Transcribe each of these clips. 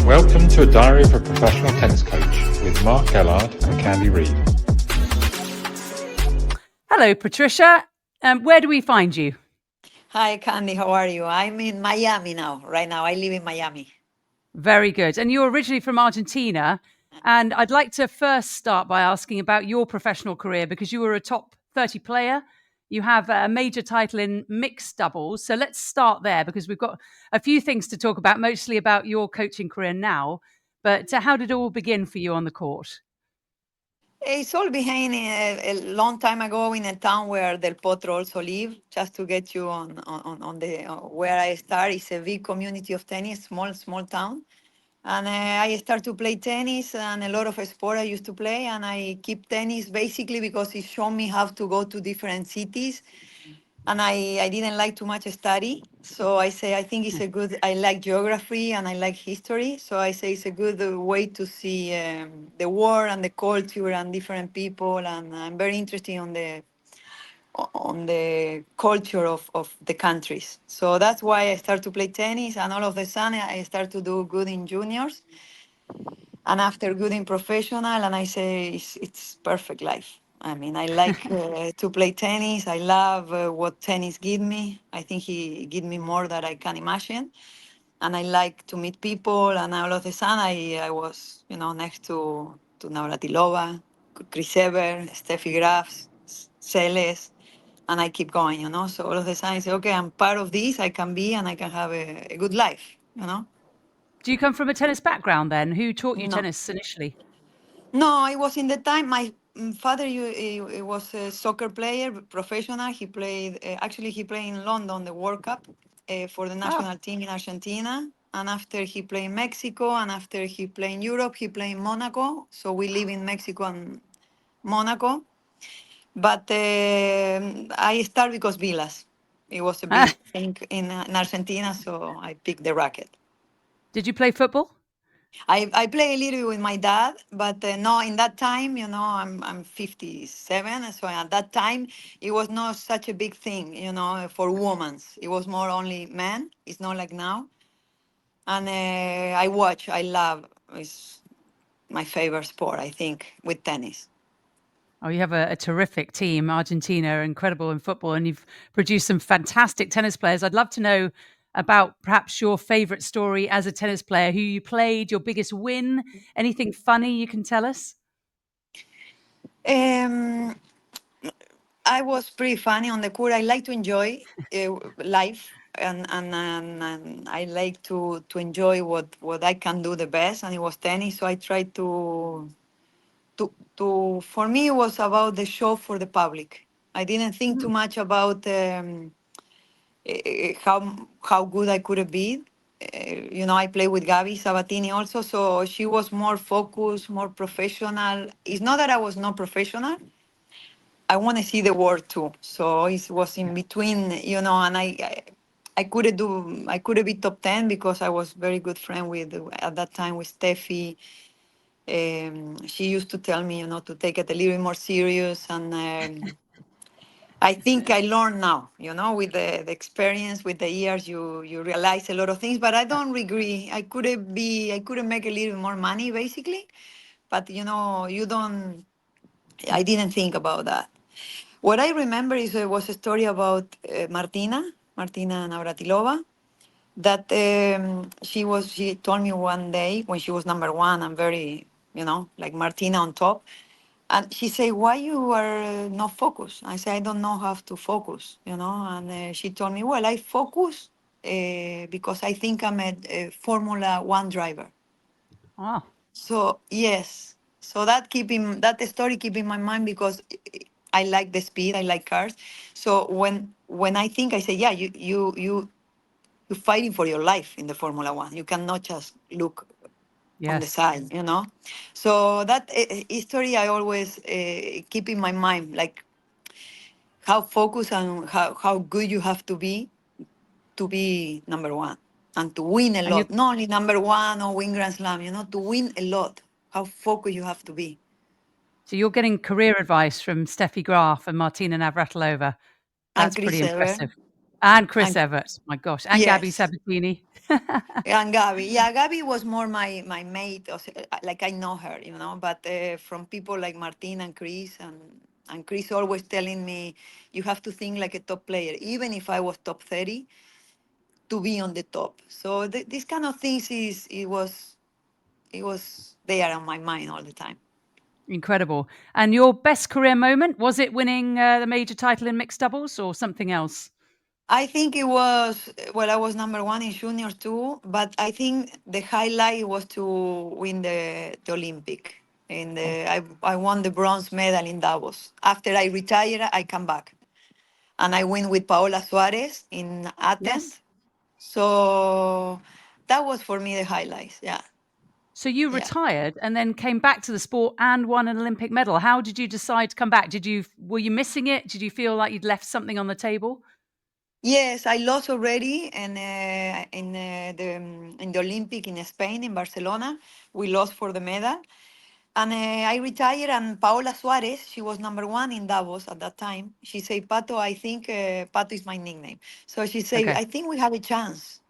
Welcome to A Diary of a Professional Tennis Coach with Mark Ellard and Candy Reid. Hello, Patricia. Where do we find you? Hi, Candy. How are you? I'm in Miami now. Right now, I live in Miami. Very good. And you're originally from Argentina. And I'd like to first start by asking about your professional career because you were a top 30 player. You have a major title in mixed doubles. So let's start there because we've got a few things to talk about, mostly about your coaching career now. But how did it all begin for you on the court? It's all behind a long time ago in a town where Del Potro also live. Just to get you on the where I start, it's a big community of tennis, small town. And I start to play tennis and a lot of sport I used to play. And I keep tennis basically because it showed me how to go to different cities. And I didn't like too much study. So I say, I think it's a good, I like geography and I like history. So I say it's a good way to see the world and the culture and different people. And I'm very interested on the culture of the countries. So that's why I start to play tennis. And all of a sudden I start to do good in juniors and after good in professional, and I say it's perfect life. I mean, I like to play tennis. I love what tennis give me. I think he give me more than I can imagine, and I like to meet people. And all of a sudden, I was next to Navratilova, Chris Ever, Steffi Graf, Celes, and I keep going. So all of a sudden, I say, okay, I'm part of this. I can be, and I can have a good life. Do you come from a tennis background then? Who taught you No. tennis initially? No, it was in the time my father he was a soccer player, professional. He played actually he played in London the World Cup for the Oh, national team in Argentina. And after he played in Mexico, and after he played in Europe, he played in Monaco. So we live in Mexico and Monaco. But I started because Vilas. It was a big thing in Argentina, so I picked the racket. did you play football? I play a little with my dad, but no, in that time, I'm 57, so at that time it was not such a big thing, for women. It was more only men. It's not like now. And I watch. I love. It's my favorite sport, I think, with tennis. Oh, you have a terrific team. Argentina are incredible in football, and you've produced some fantastic tennis players. I'd love to know about perhaps your favorite story as a tennis player, who you played, your biggest win, anything funny you can tell us? Um, I was pretty funny on the court. I like to enjoy life, and I like to enjoy what I can do the best, and it was tennis. So I tried to for me it was about the show for the public. I didn't think too Mm, much about how good I could be. I play with Gabi Sabatini also, so she was more focused, more professional. It's not that I was not professional. I want to see the world too. So it was in yeah. between, and I couldn't be top 10 because I was very good friend with at that time with Steffi. She used to tell me, to take it a little bit more serious. And I think I learned now, with the experience, with the years, you realize a lot of things. But I don't regret. I couldn't make a little more money, basically. But you don't. I didn't think about that. What I remember is there was a story about Martina Navratilova, that she told me one day when she was number one and very, like Martina on top. And she said, why you are not focused? I said, I don't know how to focus, And she told me, well, I focus because I think I'm a Formula One driver. Oh, So yes, so that story keep in my mind because I like the speed, I like cars. So when I think, I say, yeah, you're fighting for your life in the Formula One. You cannot just look on the yes. side. So that history I always keep in my mind, like how focused and how good you have to be number one and to win a And you lot. Not only number one or win Grand Slam, to win a lot. How focused you have to be. so you're getting career advice from Steffi Graf and Martina Navratilova. And That's Chris pretty Ever. impressive. And Chris And Evert, my gosh, and Gabby yes, Sabatini. and Gabby. Yeah, Gabby was more my mate. Like I know her, you know. But from people like Martin and Chris, and Chris always telling me, you have to think like a top player, even if I was top 30, to be on the top. So this kind of things it was there on my mind all the time. Incredible. And your best career moment, was it winning the major title in mixed doubles or something else? I think it was, well, I was number one in juniors too, but I think the highlight was to win the Olympic. Oh, I won the bronze medal in Davos. After I retired, I come back and I win with Paola Suarez in yes. Athens. So that was for me the highlights. Yeah, So you yeah. retired and then came back to the sport and won an Olympic medal. How did you decide to come back? Were you missing it? Did you feel like you'd left something on the table? Yes, I lost already, and in the Olympic in Spain in Barcelona, we lost for the medal. And I retired, and Paola Suarez, she was number one in Davos at that time. She said, Pato, I think Pato is my nickname. So she said, Okay. I think we have a chance.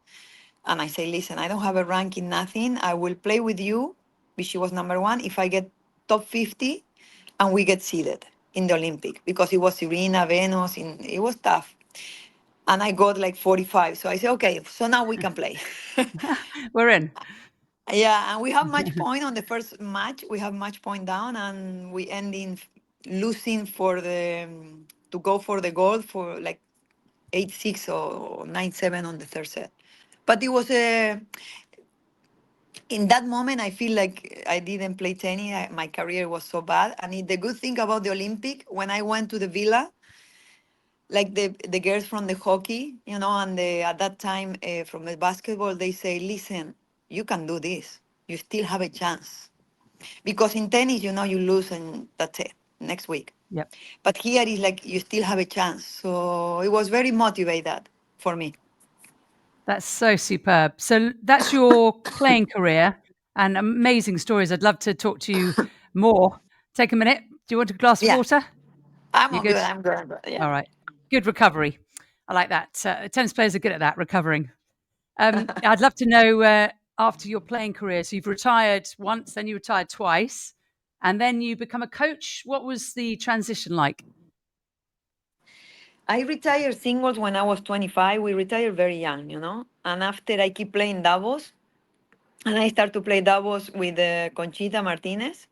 And I say, listen, I don't have a ranking, nothing. I will play with you. But she was number one. If I get top 50 and we get seeded in the Olympic, because it was Serena, Venus, it was tough. And I got like 45. So I said, okay, so now we can play. We're in. Yeah, and we have match point on the first match. We have match point down, and we end in losing for the to go for the gold for like 8-6 or 9-7 on the third set. But it was a in that moment I feel like I didn't play tennis. My career was so bad, and the good thing about the Olympic, when I went to the villa, like the girls from the hockey, you know, and at that time from the basketball, they say, listen, you can do this. You still have a chance. Because in tennis, you know, you lose and that's it, next week. Yep. But here is like you still have a chance. So it was very motivated for me. That's so superb. So that's your playing career and amazing stories. I'd love to talk to you more. Take a minute. Do you want a glass of Yeah, water? I'm You all good? good. I'm good. I'm good. Yeah. All right. Good recovery. I like that. Tennis players are good at that, recovering. I'd love to know after your playing career. So you've retired once, then you retired twice, and then you become a coach. What was the transition like? I retired singles when I was 25. We retired very young, you know. And after I keep playing doubles, and I start to play doubles with Conchita Martinez.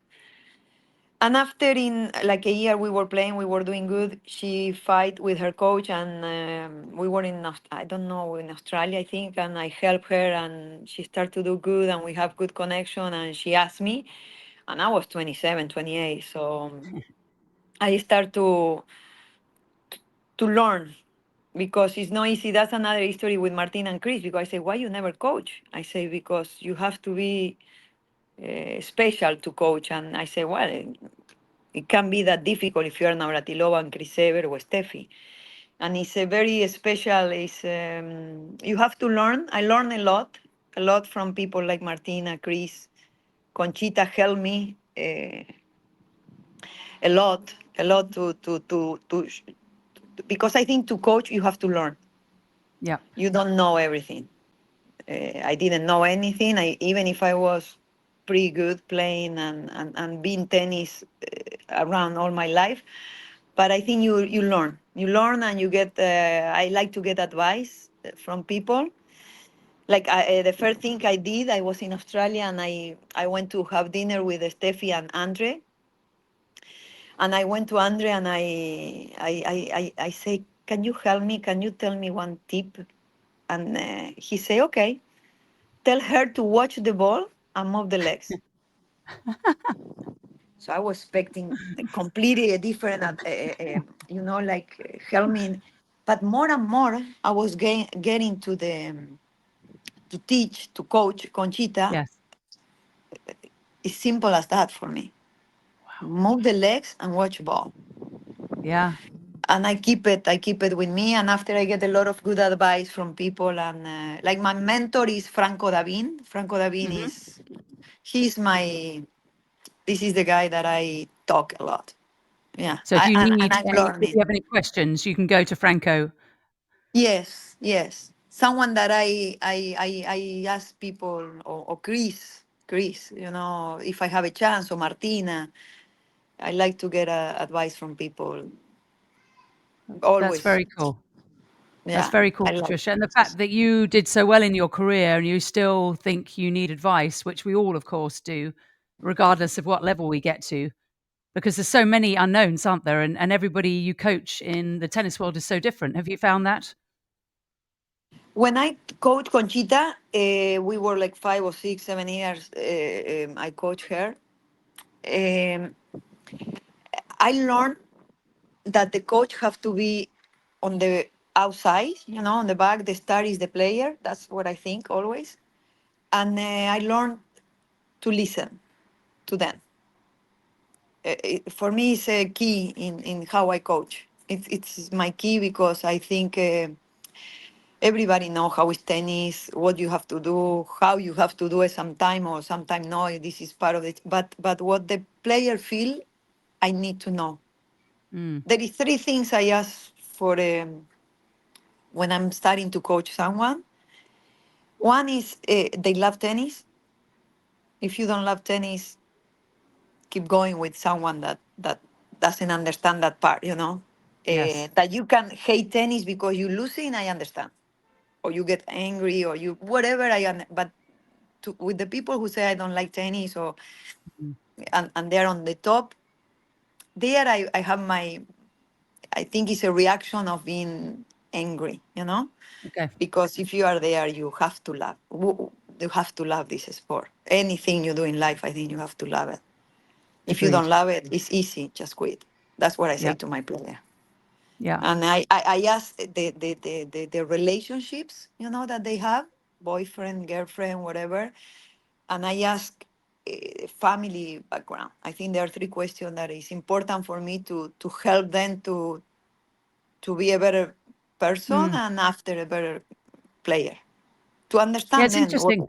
And after in like a year we were playing, we were doing good. She fight with her coach, and we were I don't know, in Australia, I think, and I helped her, and she started to do good, and we have good connection. And she asked me, and I was 27, 28, so I start to learn because it's not easy. That's another history with Martin and Chris. Because I say, why you never coach? I say because you have to be special to coach, and I say, well, it can be that difficult if you are Navratilova and Chris Evert or Steffi. And it's a very special, you have to learn. I learned a lot from people like Martina, Chris, Conchita helped me a lot because I think to coach, you have to learn. Yeah. You don't know everything. I didn't know anything. Even if I was pretty good playing and being tennis around all my life, but I think you learn and you get. I like to get advice from people. Like the first thing I did, I was in Australia and I went to have dinner with Steffi and Andre, and I went to Andre and I say, can you help me? Can you tell me one tip? And he say, okay, tell her to watch the ball and move the legs. So I was expecting a completely a different, help me. But more and more, I was getting to teach, to coach Conchita. Yes. It's simple as that for me. Move the legs and watch ball. Yeah. And I keep it with me. And after I get a lot of good advice from people, and like my mentor is Franco Davin. Franco Davin Hmm. he's my, this is the guy that I talk a lot. Yeah, So if you and need I'm any, if learning. you have any questions, you can go to Franco. Yes, yes. Someone that I ask people, or Chris, if I have a chance, or Martina. I like to get advice from people That's always. very cool. That's Yeah, very cool, I like. Patricia. And the fact that you did so well in your career and you still think you need advice, which we all, of course, do, regardless of what level we get to, because there's so many unknowns, aren't there? And everybody you coach in the tennis world is so different. Have you found that? When I coach Conchita, we were like 5 or 6, 7 years. I coach her. Um, I learned that the coach have to be on the outside, on the back. The star is the player. That's what I think always. And I learned to listen to them. For me, it's a key in how I coach. It's my key because I think everybody know how is tennis, what you have to do, how you have to do it sometime, or sometime no, this is part of it. But what the player feel, I need to know. Mm, There is three things I ask for when I'm starting to coach someone. One is they love tennis. If you don't love tennis, keep going with someone that doesn't understand that part. yes. That you can hate tennis because you losing, I understand, or you get angry, or you whatever. But with the people who say I don't like tennis, or Mm, and they're on the top, there I have my, I think it's a reaction of being angry, okay. because if you are there, you have to love. You have to love this sport. Anything you do in life, I think you have to love it. If you don't Agreed. love it, it's easy. Just quit. That's what I say Yeah. to my player. Yeah. And I ask the relationships, that they have, boyfriend, girlfriend, whatever. And I ask family background. I think there are three questions that is important for me to help them to be a better person, Mm. and after a better player, to Yeah, understand it's them. interesting.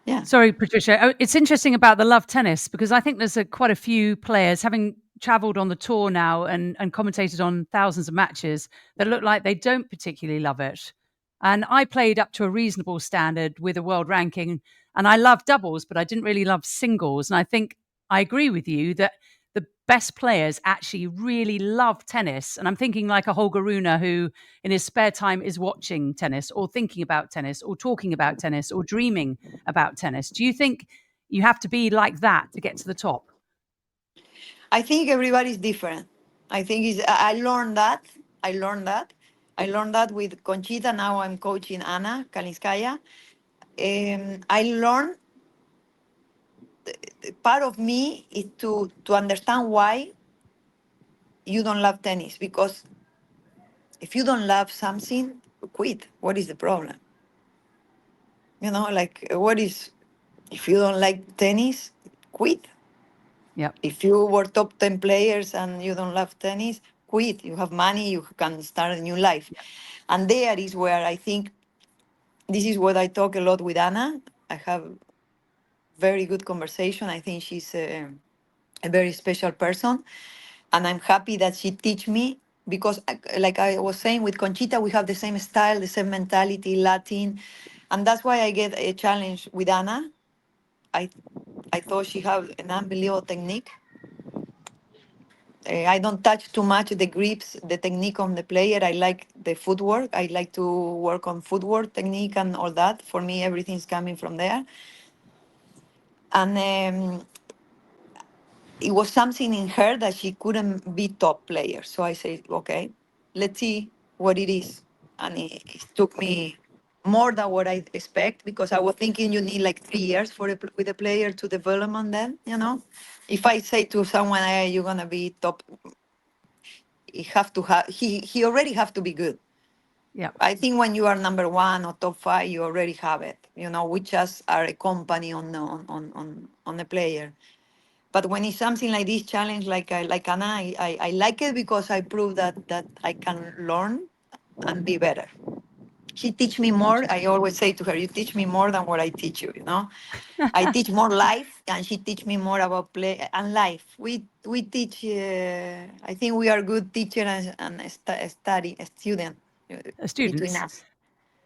Yeah. Sorry, Patricia. Oh, it's interesting about the love tennis because I think there's quite a few players having traveled on the tour now and commentated on thousands of matches that look like they don't particularly love it. And I played up to a reasonable standard with a world ranking, and I love doubles, but I didn't really love singles. And I think I agree with you that the best players actually really love tennis. And I'm thinking like a Holger Rune who in his spare time is watching tennis or thinking about tennis or talking about tennis or dreaming about tennis. Do you think you have to be like that to get to the top? I think everybody's different. I think I learned that. I learned that. I learned that with Conchita. Now I'm coaching Anna Kalinskaya. I learned part of me is to understand why you don't love tennis, because if you don't love something, quit. What is the problem? Like, what is, if you don't like tennis, quit. Yep. If you were top 10 players and you don't love tennis, quit. You have money, you can start a new life. Yep. And there is where I think this is what I talk a lot with Anna. I have very good conversation. I think she's a very special person. And I'm happy that she teach me, because like I was saying with Conchita, we have the same style, the same mentality, Latin. And that's why I get a challenge with Anna. I I thought she had an unbelievable technique. I don't touch too much the grips, the technique on the player. I like the footwork. I like to work on footwork technique and all that. For me, everything's coming from there. And it was something in her that she couldn't be top player. So I said, okay, let's see what it is. And it took me more than what I expect, because I was thinking you need like 3 years with a player to development. Then. If I say to someone, hey, you're gonna be top, he already have to be good. Yep. I think when you are number one or top five, you already have it. We just are a company on the player. But when it's something like this challenge, like Anna, I like it because I prove that I can learn and be better. She teach me more. I always say to her, you teach me more than what I teach you. I teach more life, and she teach me more about play and life. We teach. I think we are good teacher and study a student. between students. us.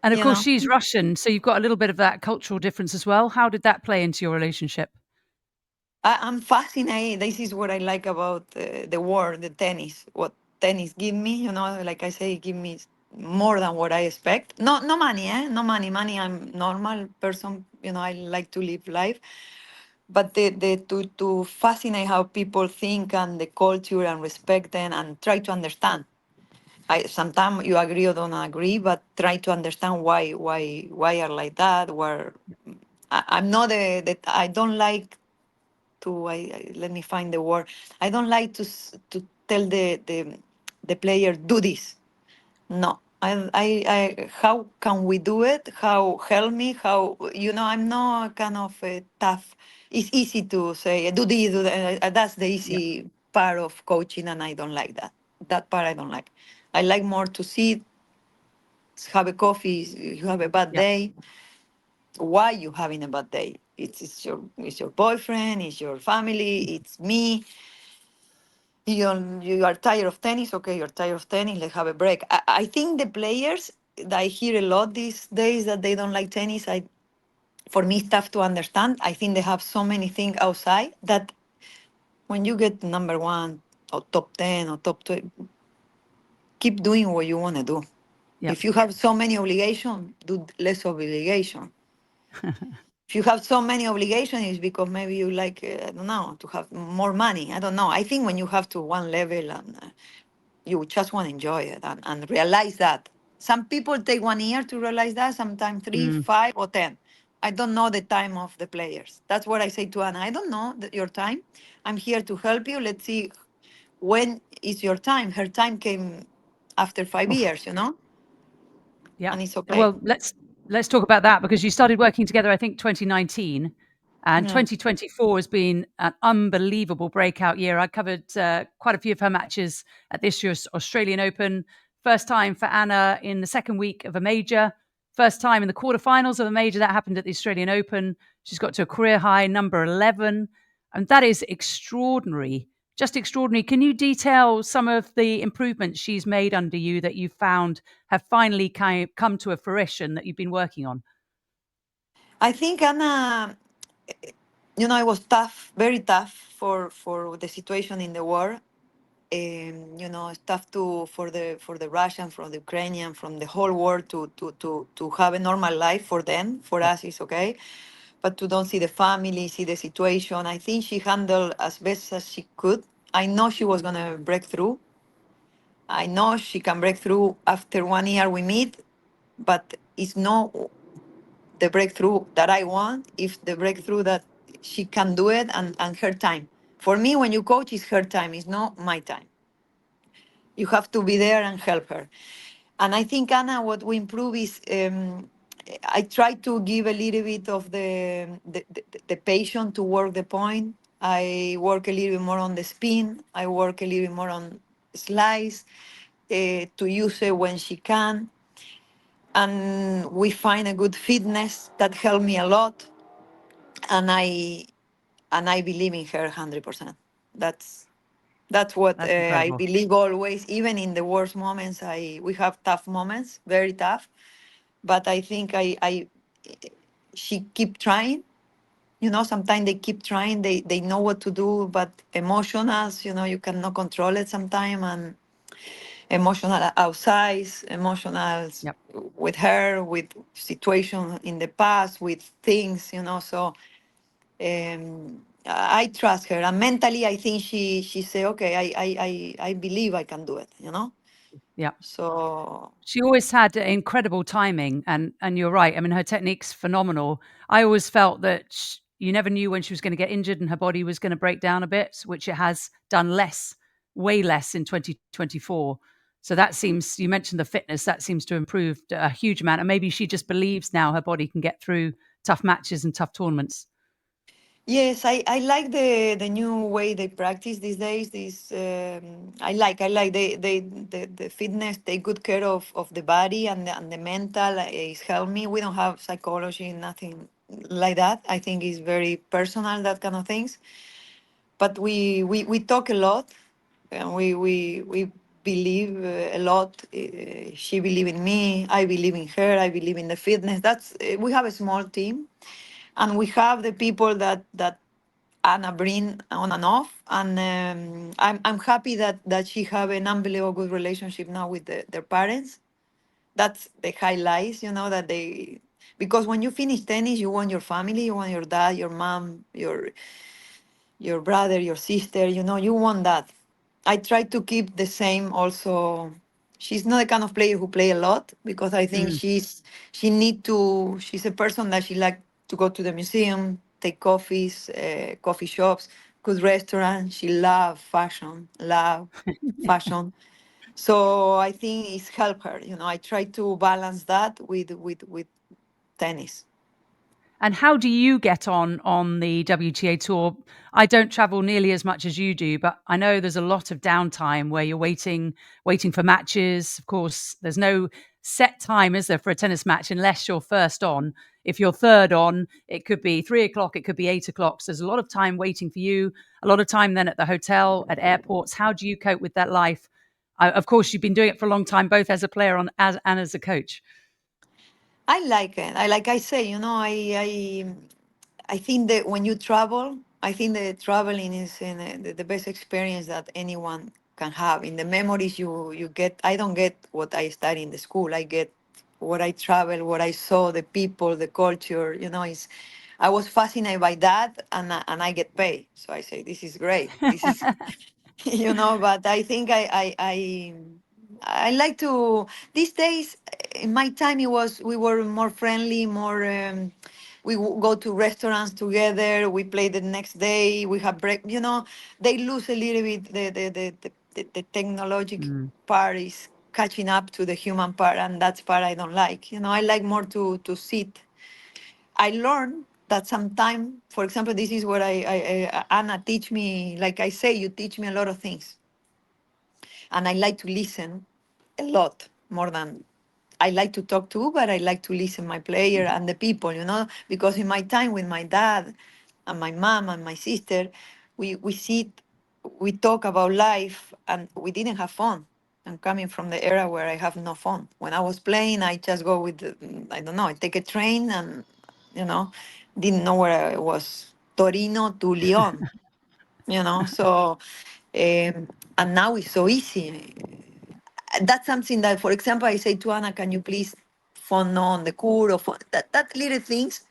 And of You course, know, she's Russian, so you've got a little bit of that cultural difference as well. How did that play into your relationship? I'm fascinated. This is what I like about the world, the tennis. What tennis give me, like I say, give me more than what I expect. No money, No money. Money. I'm normal person. I like to live life. But the to fascinate how people think and the culture and respect them and try to understand. I sometimes you agree or don't agree, but try to understand why are like that. Where I'm not that I don't like to let me find the word. I don't like to tell the player do this. No. How can we do it? How help me? How I'm not kind of tough. It's easy to say do this, do that. That's the Yeah, easy part of coaching, and I don't like that. That part I don't like. I like more to sit, have a coffee. You have a bad yeah, day. Why you having a bad day? It's your boyfriend, it's your family, it's me. You are tired of tennis. Okay, you're tired of tennis. Let's have a break. I think the players that I hear a lot these days that they don't like tennis. For me, it's tough to understand. I think they have so many things outside that when you get number one or top 10 or top 20, keep doing what you want to do. yeah, If you have so many obligations, do less obligation. If you have so many obligations, it's because maybe you like, I don't know, to have more money. I don't know. I think when you have to one level and you just want to enjoy it and realize that. Some people take 1 year to realize that, sometimes three, mm, 5, or 10. I don't know the time of the players. That's what I say to Anna. I don't know your time. I'm here to help you. Let's see when is your time. Her time came after five oof, years, yeah. and it's okay. Well, let's talk about that because you started working together, I think, 2019, and Yeah. 2024 has been an unbelievable breakout year. I covered quite a few of her matches at this year's Australian Open. First time for Anna in the second week of a major. First time in the quarterfinals of a major. That happened at the Australian Open. She's got to a career high number 11, and that is extraordinary. Just extraordinary. Can you detail some of the improvements she's made under you that you found have finally come to a fruition that you've been working on? I think Anna, it was tough, very tough for the situation in the war. It's tough to for the Russian, from the Ukrainian, from the whole world to have a normal life for them. For Yep. us, it's okay, but to don't see the family, see the situation. I think she handled as best as she could. I know she was gonna break through. I know she can break through after 1 year we meet, but it's not the breakthrough that I want. If the breakthrough that she can do it and her time. For me, when you coach, it's her time. It's not my time. You have to be there and help her. And I think, Anna, what we improve is I try to give a little bit of the patience to work the point. I work a little bit more on the spin. I work a little bit more on slice to use it when she can. And we find a good fitness that helped me a lot. And I believe in her 100%. That's that's what That's I incredible. believe always. Even in the worst moments, we have tough moments, very tough. But I think I she keep trying. Sometimes they keep trying. They know what to do, but emotionals, you cannot control it sometimes. And emotional outside, emotional Yep. with her, with situation in the past, with things. So I trust her, and mentally, I think she say, okay, I believe I can do it. Yep. So She always had incredible timing, and you're right. I mean, her technique's phenomenal. I always felt that you never knew when she was going to get injured and her body was going to break down a bit, which it has done less, way less in 2024. So that seems, you mentioned the fitness, that seems to have improved a huge amount. And maybe she just believes now her body can get through tough matches and tough tournaments. yes, I like the new way they practice these days. I like the fitness. Take good care of the body and the mental is help me. We don't have psychology, nothing like that. I think it's very personal, that kind of things. But we talk a lot, and we believe a lot. She believe in me. I believe in her. I believe in the fitness. That's we have a small team, and we have the people that Anna bring on and off. And I'm happy that she have an unbelievable good relationship now with their parents. That's the highlights, that they, because when you finish tennis, you want your family, you want your dad, your mom, your brother, your sister, you want that. I try to keep the same also. She's not the kind of player who play a lot, because I think Mm. she's a person that she like to go to the museum, take coffee shops, good restaurant. She love fashion. So I think it's helped her. I try to balance that with tennis. And how do you get on the WTA tour? I don't travel nearly as much as you do, but I know there's a lot of downtime where you're waiting for matches. Of course, there's no set time, is there, for a tennis match unless you're first on. If you're third on, it could be 3 o'clock, it could be 8 o'clock. So there's a lot of time waiting for you, a lot of time then at the hotel, at airports. How do you cope with that life? Of course, you've been doing it for a long time, both as a player and as a coach. I like it. Like I say, I think that when you travel, I think that traveling is the best experience that anyone can have. In the memories you get, I don't get what I study in the school. I get what I travel, what I saw, the people, the culture. I was fascinated by that, and I get paid. So I say, this is great. This is but I think I like to these days. In my time, we were more friendly, more go to restaurants together, we play the next day, we have break. They lose a little bit the technological Mm. part is catching up to the human part, and that's part I don't like. I like more to sit. I learned that sometime, for example, this is what Anna teach me. Like I say, you teach me a lot of things, and I like to listen a lot more than I like to talk to, but I like to listen my player and the people, because in my time with my dad and my mom and my sister, we sit, we talk about life, and we didn't have fun. I'm coming from the era where I have no fun. When I was playing, I just go with, I don't know, I take a train and, you know, didn't know where I was. Torino to Lyon, so, and now it's so easy. That's something that, for example, I say to Anna, can you please phone on the court or phone, that little things.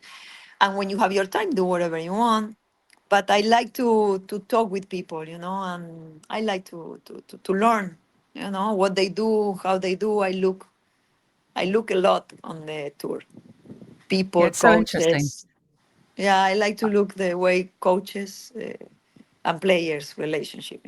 And when you have your time, do whatever you want. But I like to talk with people, and I like to learn, what they do, how they do. I look a lot on the tour. Yeah, People, it's so interesting. coaches. Yeah, I like to look the way coaches and players relationship.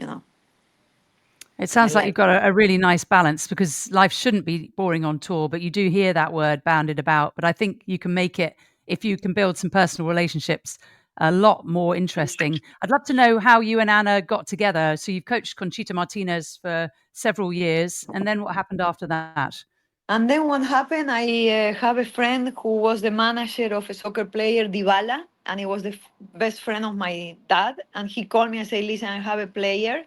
It I sounds like you've like. got a really nice balance because life shouldn't be boring on tour, but you do hear that word bounded about. But I think you can make it, if you can build some personal relationships, a lot more interesting. I'd love to know how you and Anna got together. So you've coached Conchita Martinez for several years, and then what happened after that? And then what happened? I have a friend who was the manager of a soccer player, Dybala, and he was the best friend of my dad. And he called me and said, "Listen, I have a player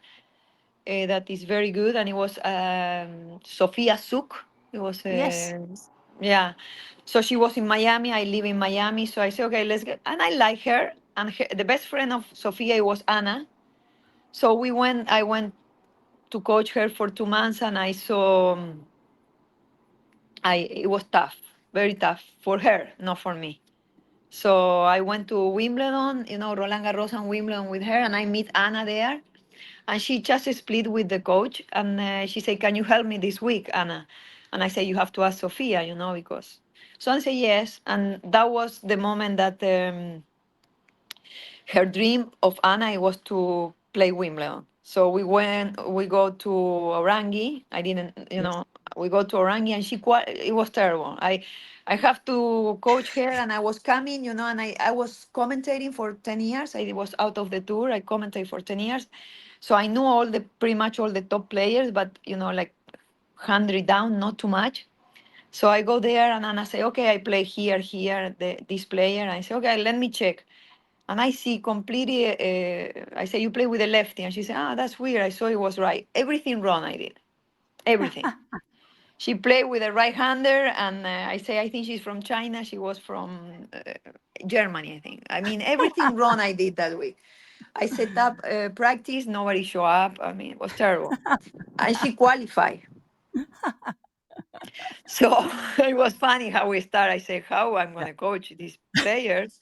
that is very good." And it was Sofia Suk. It was, Yes. yeah. So she was in Miami. I live in Miami. So I said, okay, let's get. And I like her. And the best friend of Sofia was Anna. So I went to coach her for 2 months, and I saw. It was tough, very tough for her, not for me. So I went to Wimbledon, Roland Garros and Wimbledon with her, and I meet Anna there. And she just split with the coach, and she said, "Can you help me this week, Anna?" And I said, "You have to ask Sofia, because." So I said yes, and that was the moment that her dream of Anna was to play Wimbledon. So we go to Orangi. I didn't, Yes. we go to Orangi, and it was terrible. I have to coach her, and I was coming, and I was commentating for 10 years. I was out of the tour. I commentated for 10 years. So I knew pretty much all the top players, but, like 100 down, not too much. So I go there, and Anna say, "Okay, I play here, this player." And I say, "Okay, let me check." And I see completely, I say, "You play with the lefty." And she said, "Ah, that's weird. I saw it was right." Everything wrong I did. everything. She played with a right hander, and I say I think she's from China. She was from Germany, I think. I mean, everything wrong I did that week. I set up practice, nobody show up. I mean, it was terrible. And she qualified. So it was funny how we start. I said, how I'm Yeah, gonna coach these players?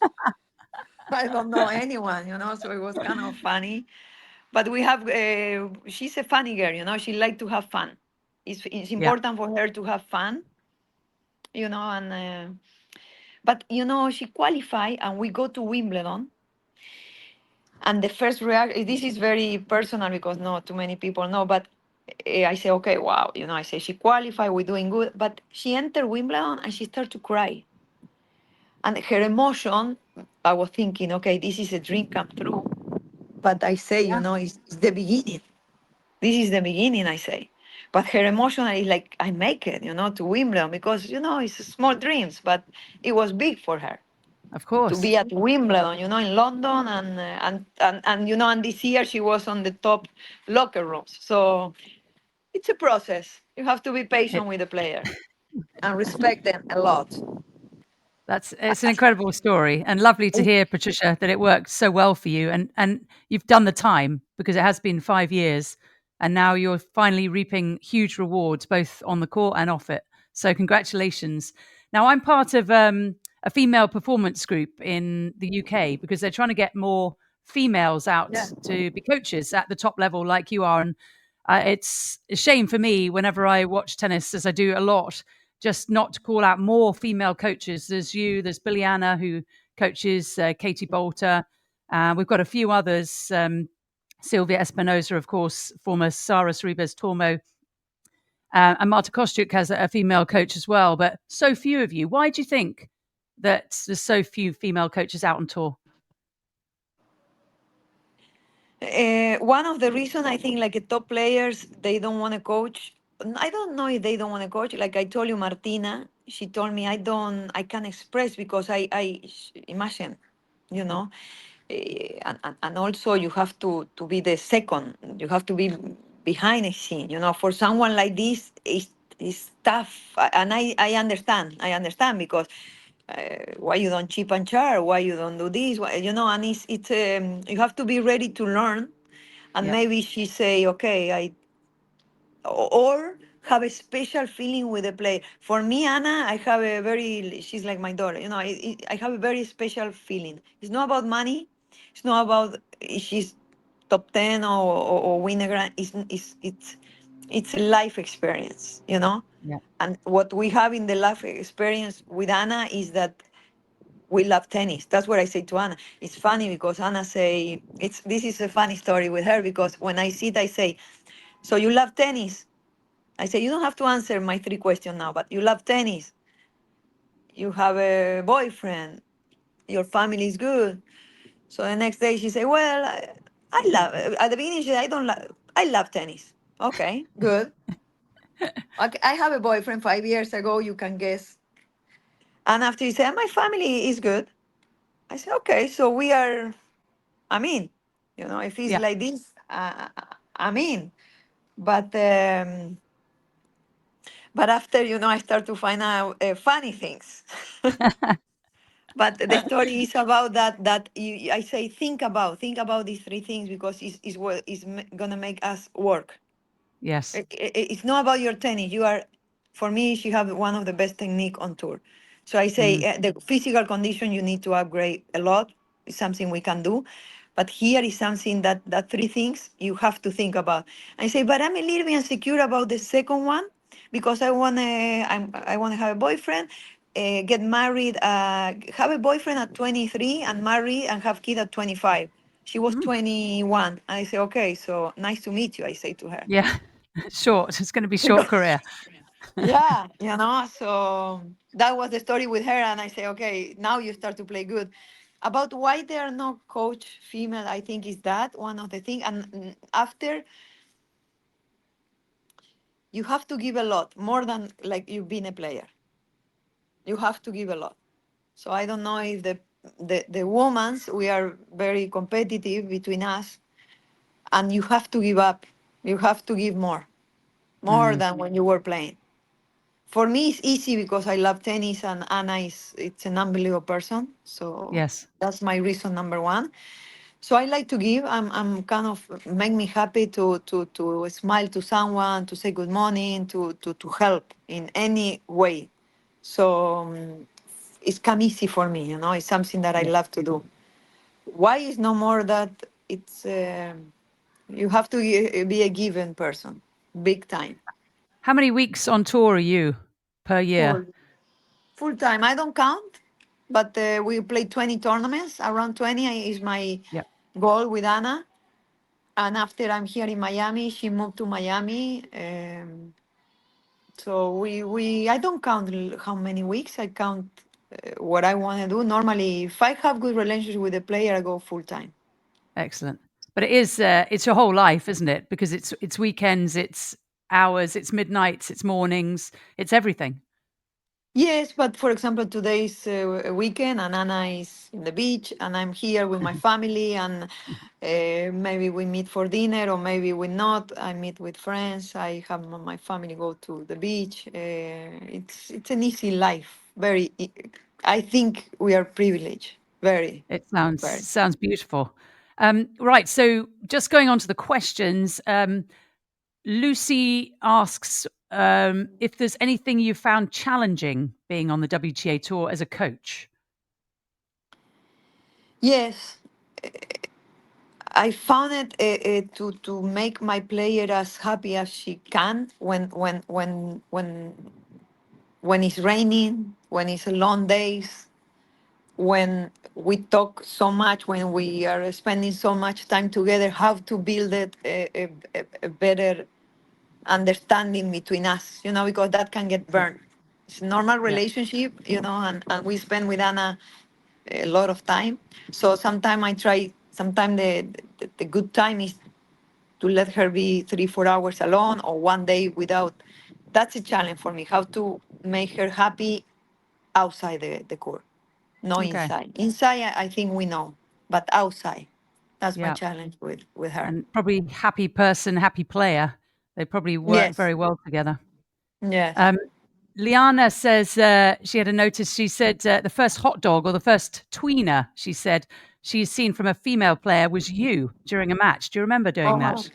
I don't know anyone, So it was kind of funny. But we have. She's a funny girl, She like to have fun. It's yeah, important for her to have fun, And but she qualified, and we go to Wimbledon. And the first reaction, this is very personal because not too many people know, but I say, okay, wow, I say she qualified, we're doing good. But she entered Wimbledon and she started to cry. And her emotion, I was thinking, okay, this is a dream come true. But I say, yeah. it's the beginning. This is the beginning, I say. But her emotion is like, I make it, to Wimbledon because, it's small dreams, but it was big for her Of to course. be at Wimbledon, in London, and this year she was on the top locker rooms. So it's a process. You have to be It, patient with the player and respect them a lot. it's an incredible story, and lovely to hear, Patricia, that it worked so well for you, and you've done the time because it has been 5 years, and now you're finally reaping huge rewards both on the court and off it. So congratulations. Now I'm part of a female performance group in the UK because they're trying to get more females out Yeah. to be coaches at the top level like you are, and it's a shame for me whenever I watch tennis, as I do a lot, just not to call out more female coaches. There's you, there's Billy Anna, who coaches Katie Bolter. We've got a few others. Sylvia Espinosa, of course, former Sara Sorribes Tormo. And Marta Kostyuk has a female coach as well, but so few of you. Why do you think that there's so few female coaches out on tour? One of the reasons I think like top players they don't want to coach. I don't know if they don't want to coach. Like I told you, Martina, she told me I can express because imagine, you know, and also you have to be the second. You have to be behind the scene. For someone like this, it's tough, and I understand. I understand because why you don't chip and char, why you don't do this, and it's you have to be ready to learn, and Yeah, maybe she say, okay, or have a special feeling with the player. For me, Anna, I have a very, she's like my daughter, I have a very special feeling. It's not about money, it's not about if she's top 10 or win a grand, it's a life experience, yeah. and what we have in the life experience with Anna is that we love tennis. That's what I say to Anna. It's funny because Anna say this is a funny story with her because when I sit, I say, so you love tennis? I say you don't have to answer my three questions now, but you love tennis. You have a boyfriend. Your family is good. So the next day she say, well, I love. At the beginning she said, I don't love. I love tennis. Okay, good. Okay, I have a boyfriend 5 years ago. You can guess. And after you say, my family is good. I say, okay, so we are. I'm in. If it's Yeah. like this, I'm in. But after I start to find out funny things. But the story is about that I say think about these three things because it's what is gonna make us work. Yes. It's not about your tennis. You are, for me, she have one of the best technique on tour. So I say Mm. the physical condition you need to upgrade a lot. It's something we can do, but here is something that three things you have to think about. I say, but I'm a little bit insecure about the second one because I wanna have a boyfriend. Get married, have a boyfriend at 23 and marry and have kid at 25. She was Mm. 21. I say, okay, so nice to meet you, I say to her. Yeah. Short. It's going to be short Because career. yeah, so that was the story with her, and I say, okay, now you start to play good. About why there are no coach female, I think is that one of the things. And after you have to give a lot more than like you've been a player. You have to give a lot. So I don't know if the women's we are very competitive between us, and you have to give up. You have to give more. more than when you were playing. For me, it's easy because I love tennis, and Anna is it's an unbelievable person. So Yes. that's my reason number one. So I like to give. I'm kind of make me happy to smile to someone, to say good morning, to help in any way. So it's come easy for me. It's something that I Yeah. love to do. Why is no more that it's you have to be a given person, big time, How many weeks on tour are you per year? full full time. I don't count, but we play 20 tournaments. Around 20 is my Yeah. goal with Anna. And after I'm here in Miami, she moved to Miami. So we I don't count how many weeks. I count what I want to do. Normally, if I have good relationship with the player, I go full time. Excellent. But it's your whole life, isn't it? Because it's weekends, it's hours, it's midnights, it's mornings, it's everything. Yes, but for example, today's a weekend, and Anna is in the beach, and I'm here with my family, and maybe we meet for dinner, or maybe we not. I meet with friends. I have my family go to the beach. It's an easy life. I think we are privileged. Very, It sounds very. sounds beautiful. Right. So just going on to the questions, Lucy asks if there's anything you found challenging being on the WTA tour as a coach. Yes, I found it to make my player as happy as she can when it's raining, when it's long days, when we talk so much, when we are spending so much time together, how to build a better understanding between us, because that can get Yeah. burned. It's a normal Yeah. relationship, and we spend with Anna a lot of time. So sometimes I try, sometimes the good time is to let her be 3 4 hours alone, or one day without. That's a challenge for me, how to make her happy outside the court, no Okay. inside. Inside, I think we know, but outside, that's my Yeah. challenge with her. And probably happy person, happy player. They probably work Yes, very well together. yes. Um, Liana says she had a notice. She said the first hot dog or the first tweener, she said she's seen from a female player was you during a match. Do you remember doing Oh, that?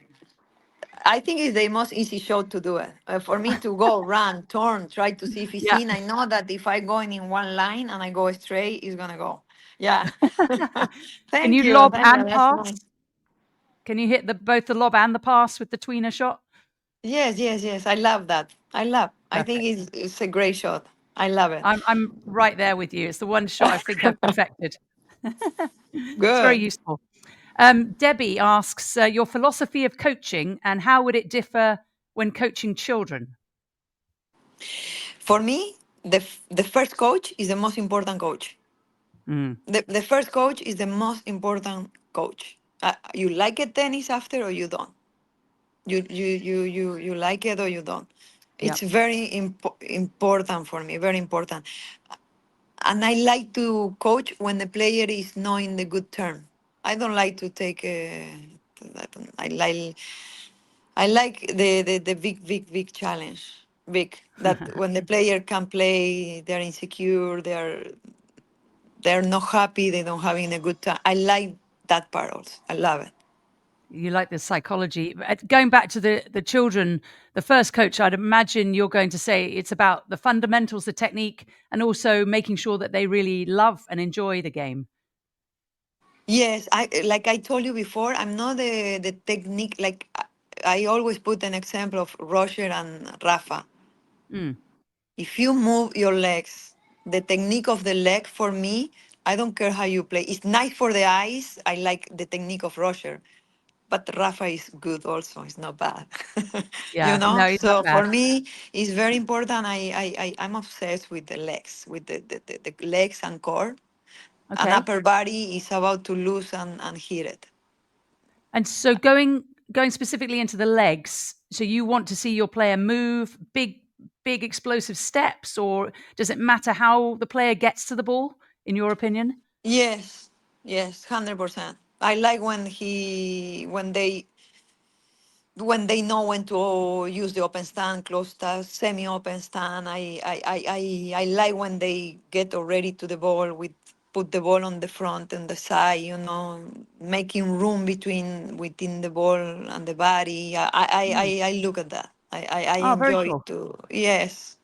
I think it's the most easy shot to do it. For me to go, run, turn, try to see if it's Yeah. in. I know that if I go in one line and I go straight, it's gonna go. Yeah. Can Thank you you. lob Thank you. and That's pass? nice. Can you hit both the lob and the pass with the tweener shot? Yes, yes, yes. I love that. I think Perfect. it's a great shot. I love it. I'm right there with you. It's the one shot I think I've perfected. It's very Good. useful. Debbie asks your philosophy of coaching and how would it differ when coaching children? For me, the first coach is the most important coach. Mm, The first coach is the most important coach. You like it tennis after or you don't. You like it or you don't. yeah. It's very important for me. Very important. And I like to coach when the player is not in the good term. I don't like to take I like the big challenge. Big. That when the player can play, they're insecure, they're not happy, they don't having a good time. I like that part also. I love it. You like the psychology. Going back to the children, the first coach, I'd imagine you're going to say it's about the fundamentals, the technique, and also making sure that they really love and enjoy the game. Yes, I like I told you before, I'm not the technique like I always put an example of Roger and Rafa. Mm, If you move your legs, the technique of the leg for me, I don't care how you play. It's nice for the eyes. I like the technique of Roger, but Rafa is good also. It's not bad, yeah, no, he's not So bad. for me, it's very important. I'm obsessed with the legs, with the legs and core. And Okay. upper body is about to lose and hit it. And so going specifically into the legs, so you want to see your player move big explosive steps, or does it matter how the player gets to the ball, in your opinion? Yes, yes, 100%. I like when they when they know when to use the open stand, close stand, semi-open stand. I like when they get already to the ball with put the ball on the front and the side, making room within the ball and the body. I look at that. I Oh, very enjoy cool. it too. Yes,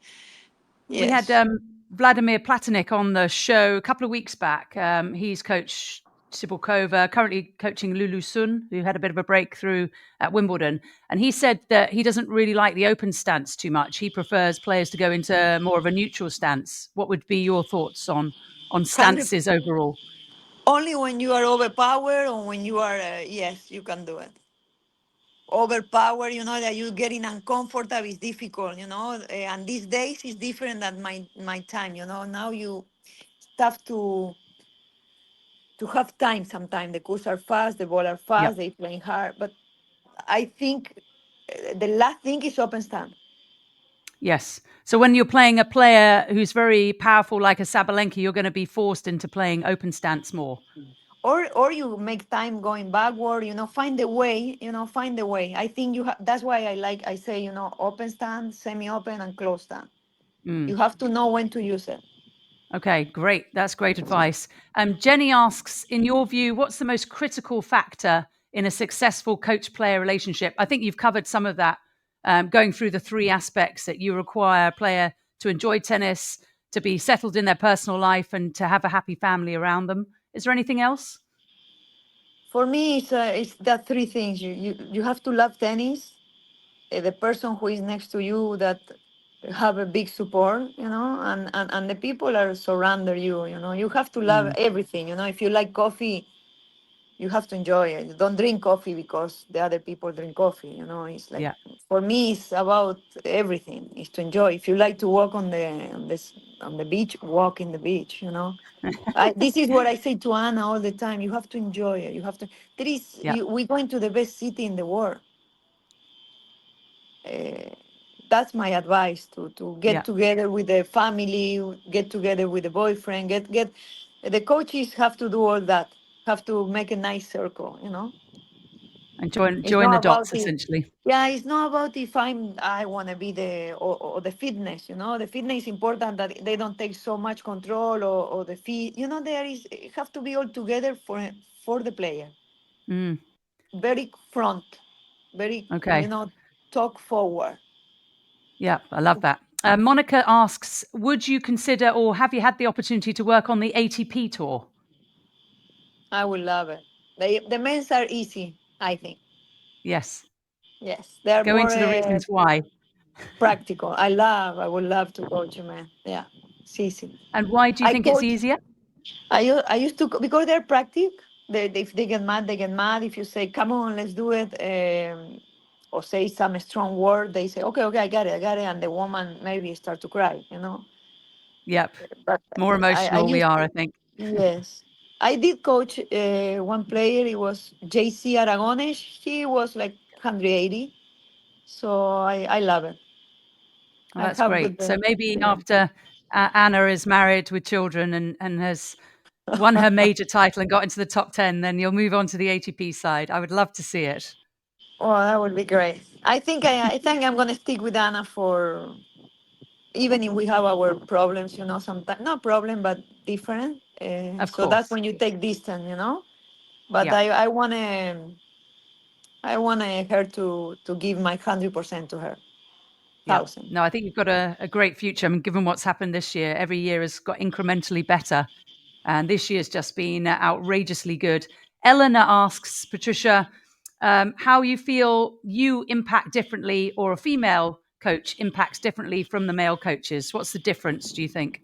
We had yes. Vladimir Platonik on the show a couple of weeks back. He's coached Sibylkova, currently coaching Lulu Sun, who had a bit of a breakthrough at Wimbledon. And he said that he doesn't really like the open stance too much. He prefers players to go into more of a neutral stance. What would be your thoughts on 100. stances overall? Only when you are overpowered or when you are, yes, you can do it. Overpower, that you're getting uncomfortable is difficult, and these days is different than my time, now you have to have time. Sometimes the courts are fast, the ball are Yep. fast, they playing hard, but I think the last thing is open stand. Yes. So when you're playing a player who's very powerful like a Sabalenka, you're going to be forced into playing open stance more. Or you make time going backward, find the way, find the way. I think that's why I say, open stand, semi-open, and close stand. Mm. You have to know when to use it. Okay, great. That's great advice. Jenny asks, in your view, what's the most critical factor in a successful coach-player relationship? I think you've covered some of that, going through the three aspects that you require a player to enjoy tennis, to be settled in their personal life, and to have a happy family around them. Is there anything else? For me, it's that three things. You have to love tennis. The person who is next to you that have a big support, and the people are surrounded you. You have to love Mm, everything. If you like coffee, you have to enjoy it. Don't drink coffee because the other people drink coffee. It's like, yeah. for me, it's about everything. It's to enjoy. If you like to walk on the beach, walk in the beach. This is what I say to Anna all the time. You have to enjoy it. You have to. Yeah. We going to the best city in the world. Uh, that's my advice to get Yeah. together with the family, get together with the boyfriend, get. The coaches have to do all that. Have to make a nice circle. And join It's join the not about dots the. essentially. Yeah, it's not about if I want to be or the fitness. The fitness is important that they don't take so much control or the feet. There is it have to be all together for the player. Mm, Very front, very okay. talk forward. Yeah, I love that. Monica asks, would you consider or have you had the opportunity to work on the ATP tour? I would love it. The men's are easy, I think. Yes. Yes, they are Go more into the reasons why. practical. I would love to coach a man. Yeah, it's easy. And why do you I think it's coach. easier? I used to because they're practic. If they get mad, they get mad. If you say, "Come on, let's do it," or say some strong word, they say, "Okay, okay, I got it," and the woman maybe start to cry. Yep. But More I emotional we used are, to, I think. yes, I did coach one player. It was JC Aragones. He was like 180, so I love it. Well, I that's have good. great. So maybe Yeah. after Anna is married with children and has won her major title and got into the top 10, then you'll move on to the ATP side. I would love to see it. Oh, that would be great. I think I'm gonna stick with Anna for even if we have our problems, sometimes not problem but different. Of So that's course. when you take distance. But Yeah. I want her to give my 100% to her, Yeah. 1,000. No, I think you've got a great future. I mean, given what's happened this year, every year has got incrementally better. And this year's just been outrageously good. Eleanor asks, Patricia, how you feel you impact differently or a female coach impacts differently from the male coaches. What's the difference, do you think?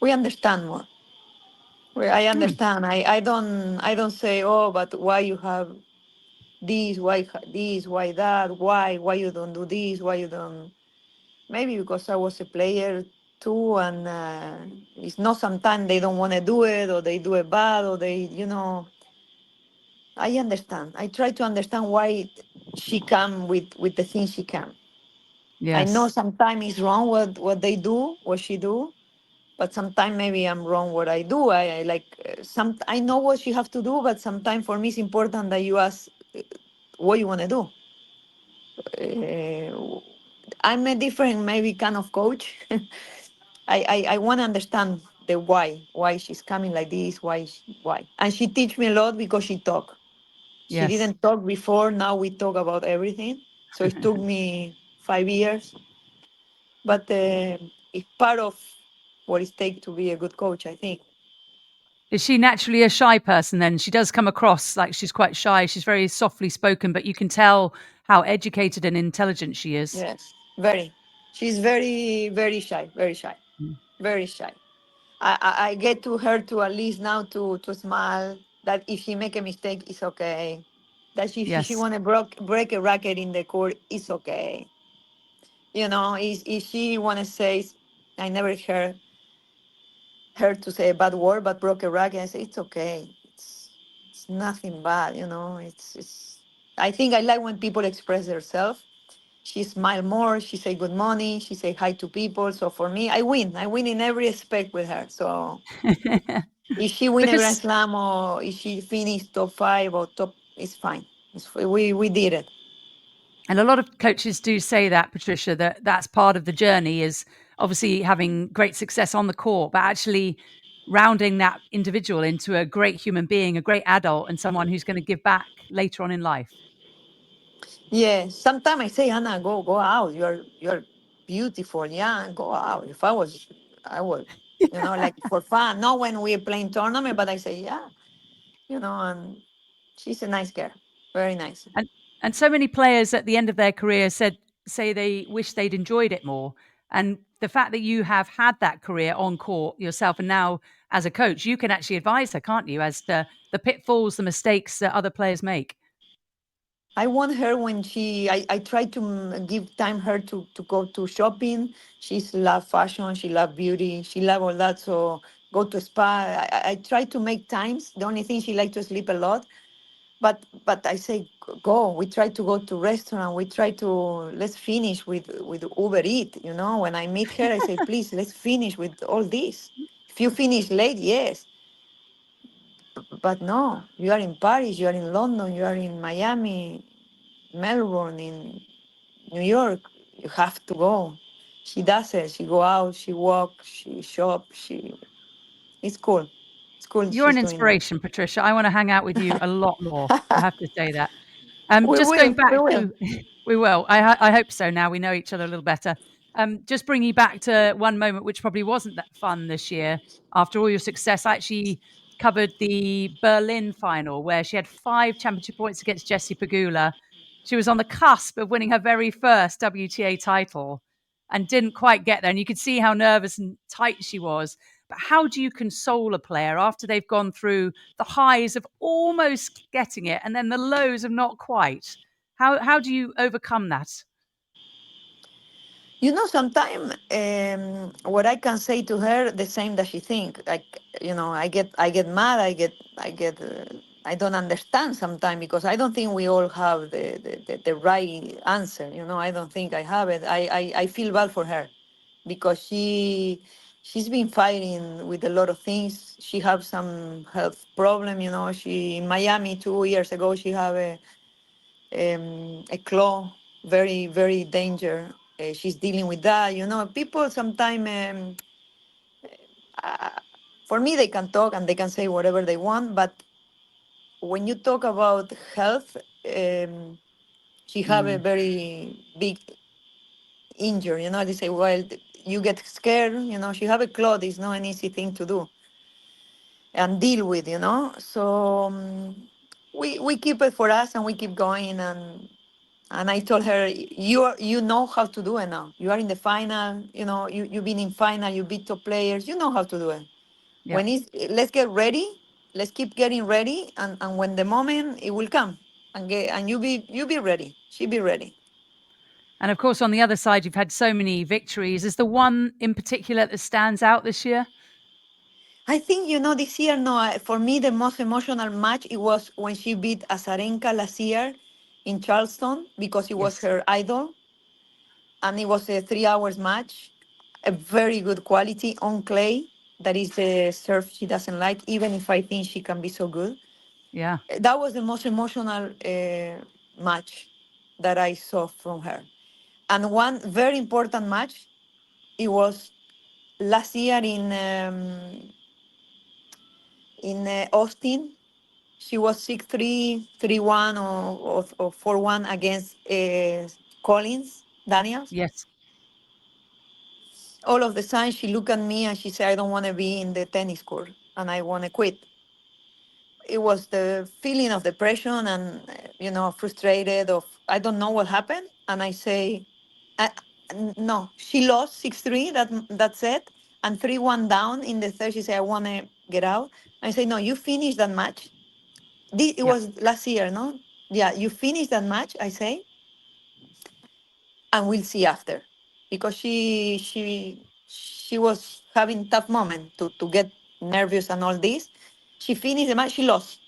We understand more. I Hmm. understand. I don't say, oh, but why you have this, this, why that, why you don't do this, why you don't. Maybe because I was a player too, and it's not sometimes they don't want to do it, or they do it bad, or I understand. I try to understand why she come with the things she can. I know Yes. sometimes it's wrong what they do, what she do, but sometimes maybe I'm wrong what I do. I like some. I know what she have to do, but sometimes for me it's important that you ask what you want to do. Uh, I'm a different maybe kind of coach. I want to understand the why she's coming like this, why. And she teach me a lot because she talk. She Yes. didn't talk before. Now we talk about everything. So it took me 5 years, but it's part of what it takes to be a good coach, I think. Is she naturally a shy person then? She does come across like she's quite shy. She's very softly spoken, but you can tell how educated and intelligent she is. Yes, very. She's very, very shy, very shy, Mm. very shy. I get to her to at least now to smile. That if she make a mistake, it's okay. That if she Yes. want to break a racket in the court, it's okay. You know, if she want to say, I never heard her to say a bad word, but broke a racket. I say it's okay. It's nothing bad. You know, it's. I think I like when people express themselves. She smile more. She say good morning. She say hi to people. So for me, I win. I win in every aspect with her. So if she win a Grand Because Slam or if she finish top five or top, it's fine. We did it. and a lot of coaches do say that, Patricia, that that's part of the journey is obviously having great success on the court, but actually rounding that individual into a great human being, a great adult, and someone who's going to give back later on in life. Yeah. Sometimes I say, Anna, go out. You're beautiful. Yeah, go out. If I was, I would. You know, like for fun. Not when we're playing tournament, but I say, yeah. You know, and she's a nice girl. Very nice. And so many players at the end of their career say they wish they'd enjoyed it more. And the fact that you have had that career on court yourself and now as a coach, you can actually advise her, can't you, as to the pitfalls, the mistakes that other players make. I want her when I try to give time her to go to shopping. She's love fashion, she love beauty, she love all that. So go to spa. I try to make times. The only thing she like to sleep a lot. But I say go. We try to go to restaurant. We try to let's finish with Uber Eat. You know, when I meet her, I say please let's finish with all this. If you finish late, yes. But no, you are in Paris, you are in London, you are in Miami, Melbourne, in New York. You have to go. She does it. She go out. She walk. She shop. She. It's cool. It's cool. You're She's an doing that. inspiration, Patricia. I want to hang out with you a lot more. I have to say that. We Just going will. We back will. to, we will. I hope so. Now we know each other a little better. Just bringing you back to one moment, which probably wasn't that fun this year. After all your success, I actually covered the Berlin final where she had 5 championship points against Jessie Pagula. She was on the cusp of winning her very first WTA title and didn't quite get there. And you could see how nervous and tight she was. But how do you console a player after they've gone through the highs of almost getting it and then the lows of not quite? How do you overcome that? You know, sometimes what I can say to her, the same that she think. Like I get mad. I don't understand sometimes because I don't think we all have the right answer. You know, I don't think I have it. I feel bad for her because she's been fighting with a lot of things. She have some health problem. You know, she in Miami 2 years ago she have a claw, very very danger. She's dealing with that. You know, people sometimes. Uh, for me, they can talk and they can say whatever they want, but when you talk about health, she have a Mm, very big injury. You know, they say, well, you get scared. You know, she have a claw. It's not an easy thing to do and deal with. You know, so we keep it for us and we keep going. And I told her, you know how to do it now. You are in the final. You know, you've been in final. You beat top players. You know how to do it. yeah. When it's let's get ready. Let's keep getting ready, and when the moment it will come, and you be ready. She be ready. And of course, on the other side, you've had so many victories. Is the one in particular that stands out this year? I think this year. No, for me the most emotional match it was when she beat Azarenka last year in Charleston because it was Yes. her idol, and it was a 3 hours match, a very good quality on clay. That is the surf she doesn't like, even if I think she can be so good. Yeah. That was the most emotional match that I saw from her. And one very important match, it was last year in Austin. She was 6-3, 3-1, or 4-1 against Collins, Daniels. Yes. All of the time, she looked at me and she said, I don't want to be in the tennis court and I want to quit. It was the feeling of depression and, frustrated of, I don't know what happened. And I say, I, no, she lost 6-3, that's it. And 3-1 down in the third, she said, I want to get out. I say, no, you finish that match. It Yeah. was last year, no? Yeah, you finish that match, I say, and we'll see after, because she was having tough moment to get nervous and all this. She finished the match, she lost,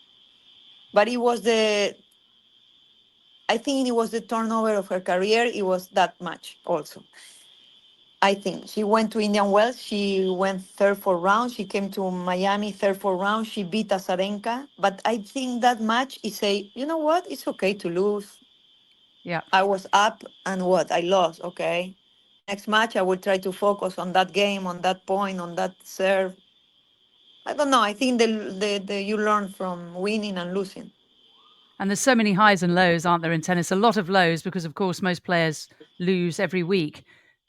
but it was I think it was the turnover of her career. It was that match also. I think she went to Indian Wells. She went third, fourth round. She came to Miami third, fourth round. She beat Azarenka. But I think that match is you know what? It's okay to lose. Yeah. I was up and what? I lost. Okay. Next match, I will try to focus on that game, on that point, on that serve. I don't know. I think you learn from winning and losing. And there's so many highs and lows, aren't there, in tennis? A lot of lows because, of course, most players lose every week.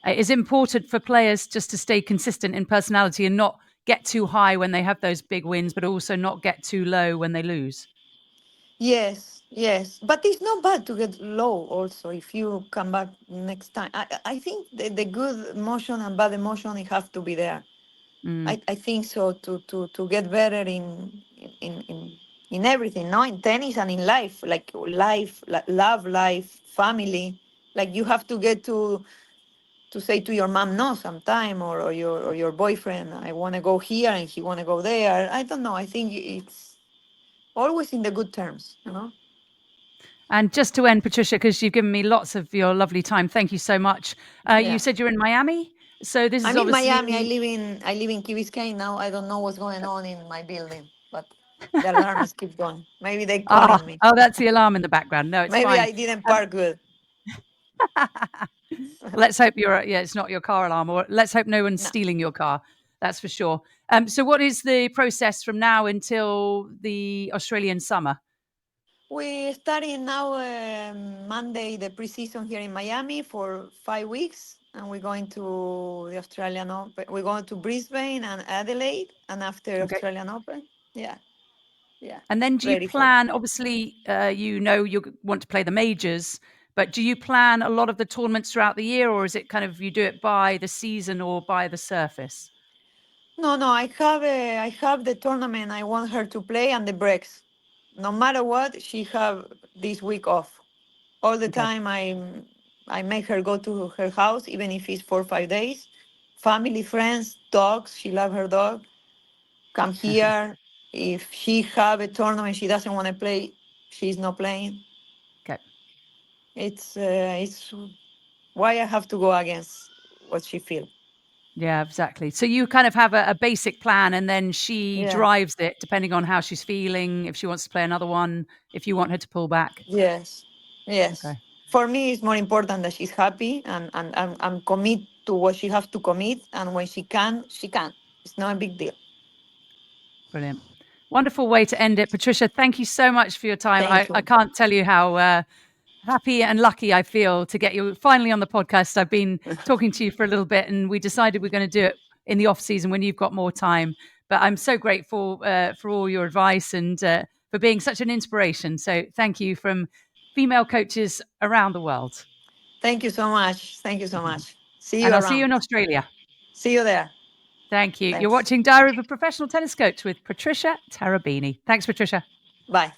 It's important for players just to stay consistent in personality and not get too high when they have those big wins, but also not get too low when they lose. Yes, yes. But it's not bad to get low also if you come back next time. I think the good emotion and bad emotion, it have to be there. Mm, I think so to get better in in in everything, no, in tennis and in life, like love life, family. Like you have to get to say to your mom no sometime, or your boyfriend, I want to go here and he want to go there. I don't know. I think it's always in the good terms. And just to end, Patricia, because you've given me lots of your lovely time, thank you so much. You Yeah. said you're in Miami. So this is I'm in Miami. I obviously. live in Key Biscayne now. I don't know what's going on in my building, but the alarms keep going. Maybe they're Ah, calling me. oh, that's the alarm in the background. No, it's Maybe fine. I didn't Um, park good. let's hope it's not your car alarm, or let's hope no one's No. stealing your car. That's for sure. So what is the process from now until the Australian summer? We starting now Monday the preseason here in Miami for 5 weeks, and we're going to the Australian Open. We're going to Brisbane and Adelaide, and after Okay. Australian Open, yeah, yeah, And then do you ready for that. plan, obviously, you want to play the majors, but do you plan a lot of the tournaments throughout the year, or is it kind of you do it by the season or by the surface? No, no, I have the tournament I want her to play and the breaks. No matter what, she have this week off. All the Okay. time I make her go to her house, even if it's 4 or 5 days. Family, friends, dogs. She love her dog. Come here. If she have a tournament she doesn't want to play, she's not playing. Okay. It's why I have to go against what she feel. Yeah, exactly. So you kind of have a basic plan and then she Yeah. drives it depending on how she's feeling, if she wants to play another one, if you want her to pull back. Yes, yes. Okay, For me, it's more important that she's happy and commit to what she has to commit. And when she can, she can. It's not a big deal. brilliant. Wonderful way to end it. Patricia, thank you so much for your time. Thank I you. can't tell you how happy and lucky I feel to get you finally on the podcast. I've been talking to you for a little bit and we decided we're going to do it in the off season when you've got more time. But I'm so grateful for all your advice and for being such an inspiration. So thank you from female coaches around the world. Thank you so much. Thank you so much. See you And I'll see you around. in Australia. See you there. Thank you. You're Thanks. watching Diary of a Professional Tennis Coach with Patricia Tarabini. Thanks, Patricia. Bye.